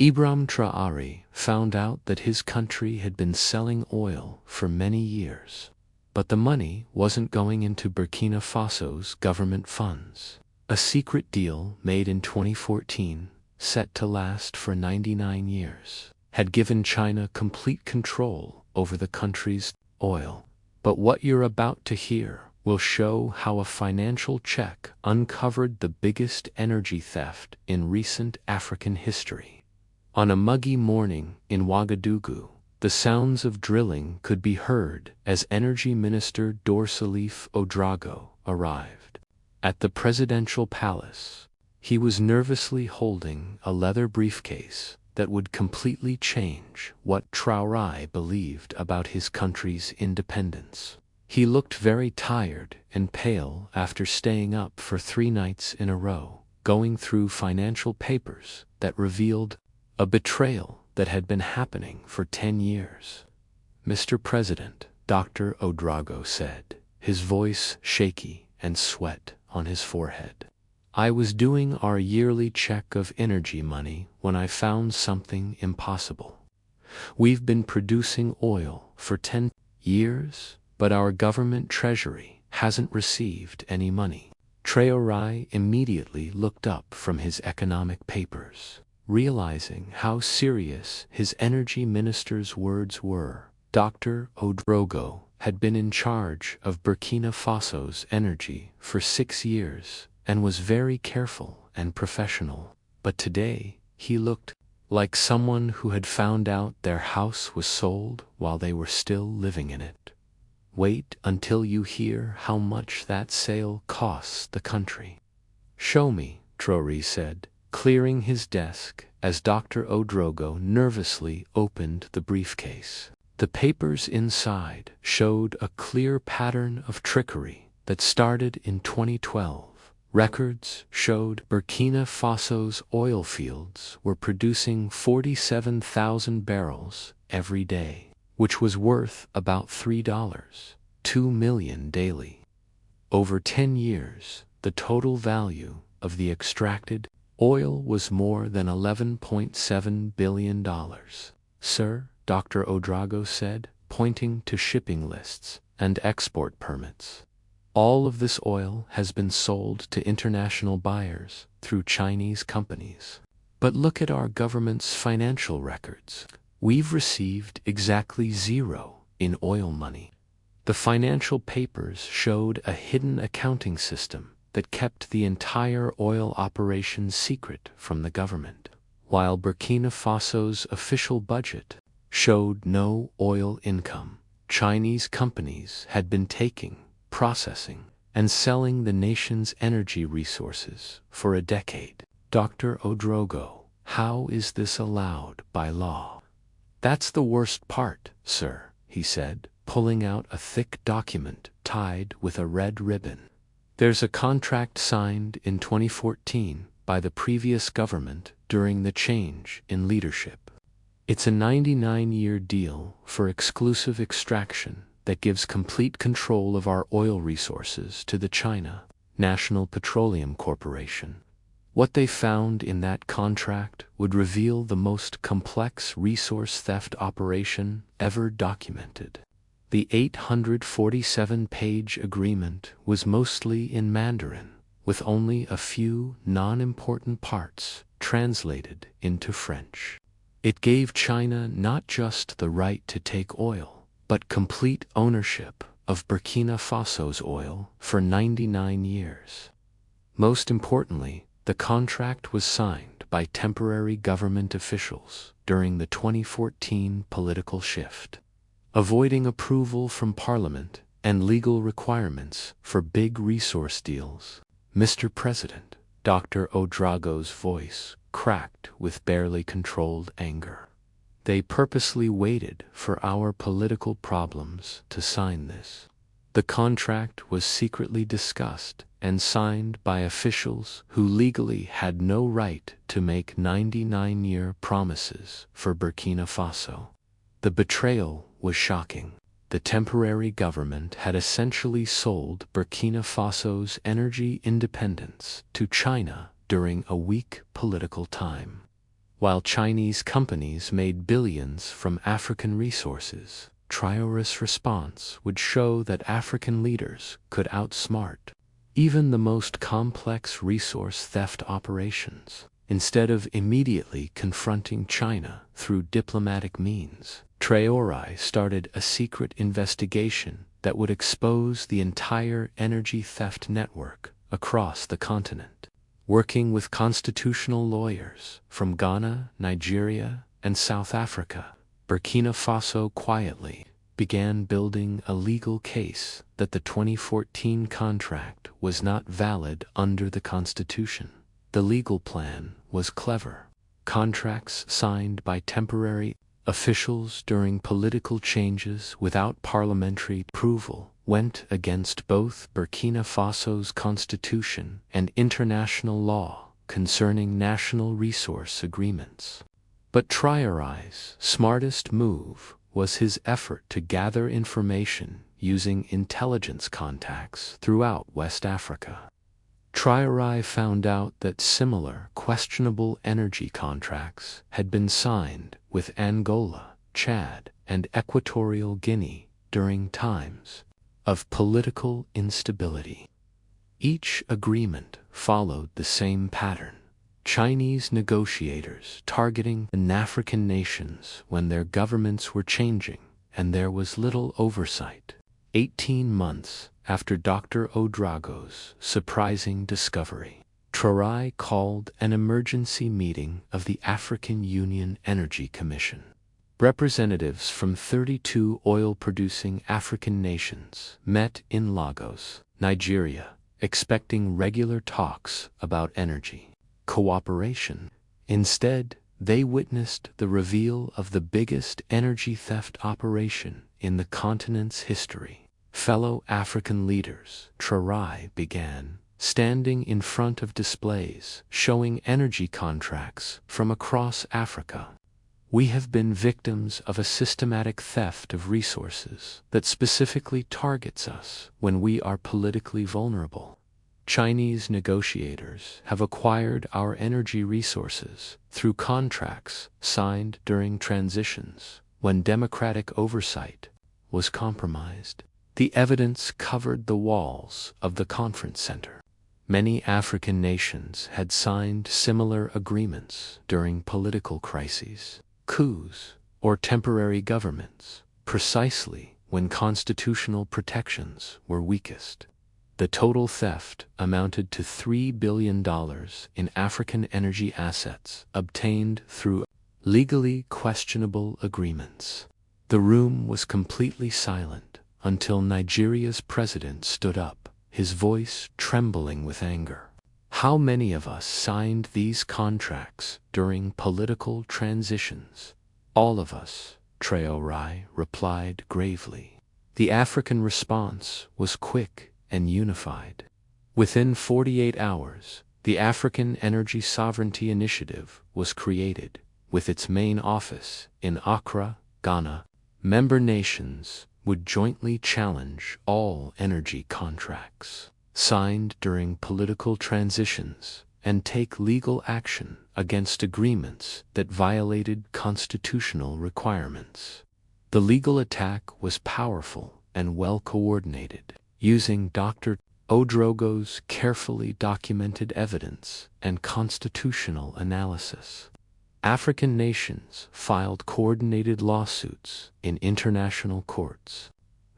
Ibrahim Traoré found out that his country had been selling oil for many years, but the money wasn't going into Burkina Faso's government funds. A secret deal made in 2014, set to last for 99 years, had given China complete control over the country's oil. But what you're about to hear will show how a financial check uncovered the biggest energy theft in recent African history. On a muggy morning in Ouagadougou, the sounds of drilling could be heard as Energy Minister Salif Ouedraogo arrived. At the presidential palace, he was nervously holding a leather briefcase that would completely change what Traoré believed about his country's independence. He looked very tired and pale after staying up for 3 nights in a row, going through financial papers that revealed a betrayal that had been happening for 10 years. "Mr. President," Dr. Ouedraogo said, his voice shaky and sweat on his forehead, "I was doing our yearly check of energy money when I found something impossible. We've been producing oil for 10 years, but our government treasury hasn't received any money." Traoré immediately looked up from his economic papers, realizing how serious his energy minister's words were. Dr. Ouedraogo had been in charge of Burkina Faso's energy for 6 years and was very careful and professional, but today he looked like someone who had found out their house was sold while they were still living in it. "Wait until you hear how much that sale costs the country." "Show me," Traoré said, clearing his desk as Dr. Ouedraogo nervously opened the briefcase. The papers inside showed a clear pattern of trickery that started in 2012. Records showed Burkina Faso's oil fields were producing 47,000 barrels every day, which was worth about $3.2 million daily. Over 10 years, the total value of the extracted oil was more than $11.7 billion. "Sir," Dr. Ouedraogo said, pointing to shipping lists and export permits, "all of this oil has been sold to international buyers through Chinese companies. But look at our government's financial records. We've received exactly 0 in oil money." The financial papers showed a hidden accounting system that kept the entire oil operation secret from the government, while Burkina Faso's official budget showed no oil income. Chinese companies had been taking, processing, and selling the nation's energy resources for a decade. "Dr. Ouedraogo, how is this allowed by law?" "That's the worst part, sir," he said, pulling out a thick document tied with a red ribbon. "There's a contract signed in 2014 by the previous government during the change in leadership. It's a 99-year deal for exclusive extraction that gives complete control of our oil resources to the China National Petroleum Corporation. What they found in that contract would reveal the most complex resource theft operation ever documented." The 847-page agreement was mostly in Mandarin, with only a few non-important parts translated into French. It gave China not just the right to take oil, but complete ownership of Burkina Faso's oil for 99 years. Most importantly, the contract was signed by temporary government officials during the 2014 political shift, avoiding approval from Parliament and legal requirements for big resource deals. "Mr. President," Dr. Ouedraogo's voice cracked with barely controlled anger, "they purposely waited for our political problems to sign this. The contract was secretly discussed and signed by officials who legally had no right to make 99-year promises for Burkina Faso. The betrayal was shocking. The temporary government had essentially sold Burkina Faso's energy independence to China during a weak political time. while Chinese companies made billions from African resources. Traoré's response would show that African leaders could outsmart even the most complex resource theft operations. Instead of immediately confronting China through diplomatic means, Traoré started a secret investigation that would expose the entire energy theft network across the continent. Working with constitutional lawyers from Ghana, Nigeria, and South Africa, Burkina Faso quietly began building a legal case that the 2014 contract was not valid under the Constitution. The legal plan was clever. Contracts signed by temporary officials during political changes without parliamentary approval went against both Burkina Faso's constitution and international law concerning national resource agreements. But Traoré's smartest move was his effort to gather information using intelligence contacts throughout West Africa. Traoré found out that similar questionable energy contracts had been signed with Angola, Chad, and Equatorial Guinea during times of political instability. Each agreement followed the same pattern: Chinese negotiators targeting the African nations when their governments were changing and there was little oversight. 18 months after Dr. Ouedraogo's surprising discovery, Traoré called an emergency meeting of the African Union Energy Commission. Representatives from 32 oil-producing African nations met in Lagos, Nigeria, expecting regular talks about energy cooperation. Instead, they witnessed the reveal of the biggest energy theft operation in the continent's history. Fellow African leaders, Traoré began standing in front of displays showing energy contracts from across Africa. We have been victims of a systematic theft of resources that specifically targets us when we are politically vulnerable. Chinese negotiators have acquired our energy resources through contracts signed during transitions when democratic oversight was compromised. The evidence covered the walls of the conference center. Many African nations had signed similar agreements during political crises, coups, or temporary governments, precisely when constitutional protections were weakest. The total theft amounted to $3 billion in African energy assets obtained through legally questionable agreements. The room was completely silent until Nigeria's president stood up, his voice trembling with anger. How many of us signed these contracts during political transitions? All of us, Traoré replied gravely. The African response was quick and unified. Within 48 hours, the African Energy Sovereignty Initiative was created, with its main office in Accra, Ghana. Member nations would jointly challenge all energy contracts signed during political transitions and take legal action against agreements that violated constitutional requirements. The legal attack was powerful and well coordinated, using Dr. Ouedraogo's carefully documented evidence and constitutional analysis. African nations filed coordinated lawsuits in international courts.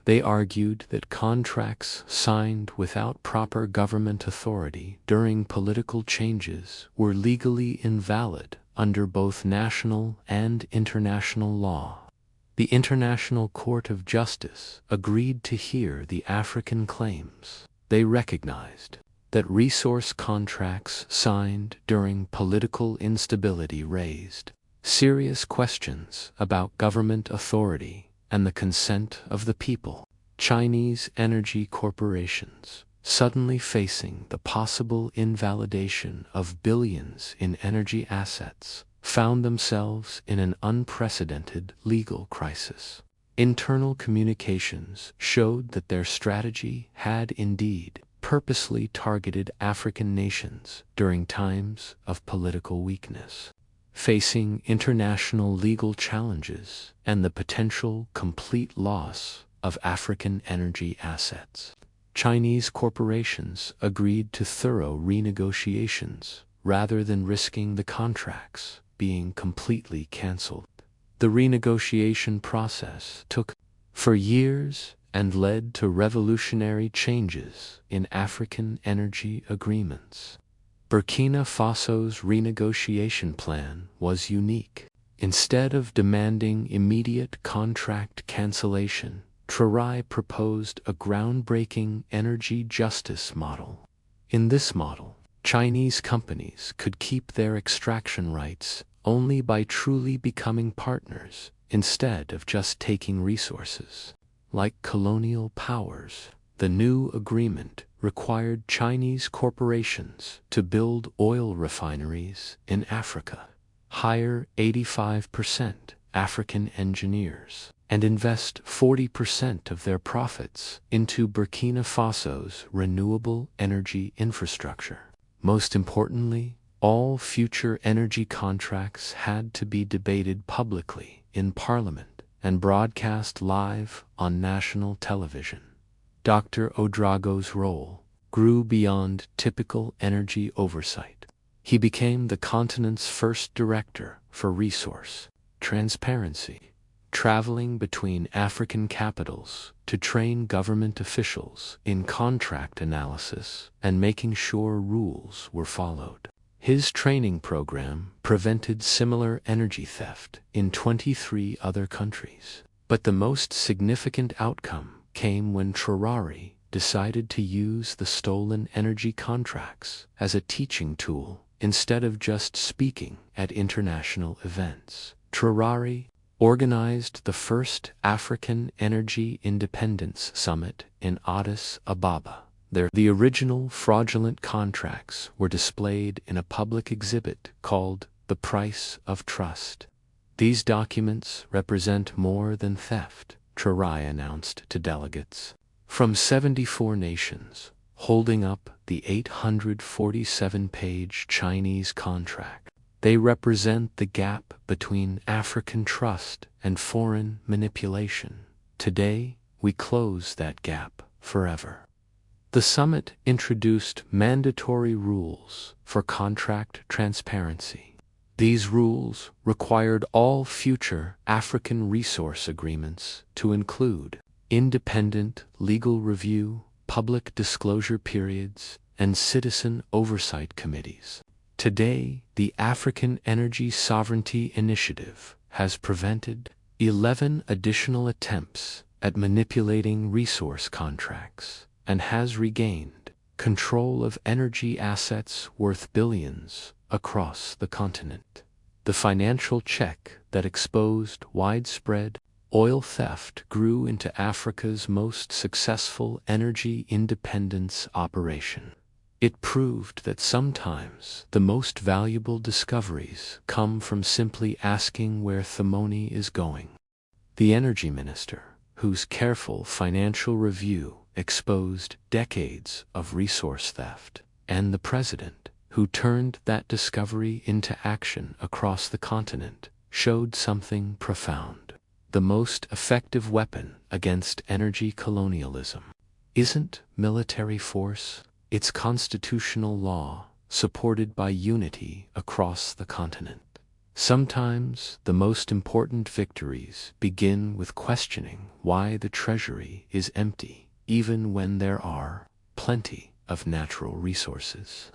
They argued that contracts signed without proper government authority during political changes were legally invalid under both national and international law. The International Court of Justice agreed to hear the African claims. They recognized that resource contracts signed during political instability raised serious questions about government authority and the consent of the people. Chinese energy corporations, suddenly facing the possible invalidation of billions in energy assets, found themselves in an unprecedented legal crisis. Internal communications showed that their strategy had indeed purposely targeted African nations during times of political weakness. facing international legal challenges and the potential complete loss of African energy assets. Chinese corporations agreed to thorough renegotiations rather than risking the contracts being completely cancelled. The renegotiation process took for years and led to revolutionary changes in African energy agreements. Burkina Faso's renegotiation plan was unique. Instead of demanding immediate contract cancellation, Traoré proposed a groundbreaking energy justice model. In this model, Chinese companies could keep their extraction rights only by truly becoming partners instead of just taking resources. Like colonial powers, the new agreement required Chinese corporations to build oil refineries in Africa, hire 85% African engineers, and invest 40% of their profits into Burkina Faso's renewable energy infrastructure. Most importantly, all future energy contracts had to be debated publicly in Parliament and broadcast live on national television. Dr. Ouedraogo's role grew beyond typical energy oversight. He became the continent's first director for resource transparency, traveling between African capitals to train government officials in contract analysis and making sure rules were followed. His training program prevented similar energy theft in 23 other countries. But the most significant outcome came when Traoré decided to use the stolen energy contracts as a teaching tool instead of just speaking at international events. Traoré organized the first African Energy Independence Summit in Addis Ababa. The original fraudulent contracts were displayed in a public exhibit called The Price of Trust. These documents represent more than theft, Traoré announced to delegates from 74 nations, holding up the 847-page Chinese contract. They represent the gap between African trust and foreign manipulation. Today, we close that gap forever. The summit introduced mandatory rules for contract transparency. These rules required all future African resource agreements to include independent legal review, public disclosure periods, and citizen oversight committees. Today, the African Energy Sovereignty Initiative has prevented 11 additional attempts at manipulating resource contracts and has regained control of energy assets worth billions across the continent. The financial check that exposed widespread oil theft grew into Africa's most successful energy independence operation. It proved that sometimes the most valuable discoveries come from simply asking where the money is going. The energy minister, whose careful financial review exposed decades of resource theft, and the president, who turned that discovery into action across the continent, showed something profound. The most effective weapon against energy colonialism isn't military force, it's constitutional law supported by unity across the continent. Sometimes the most important victories begin with questioning why the treasury is empty, even when there are plenty of natural resources.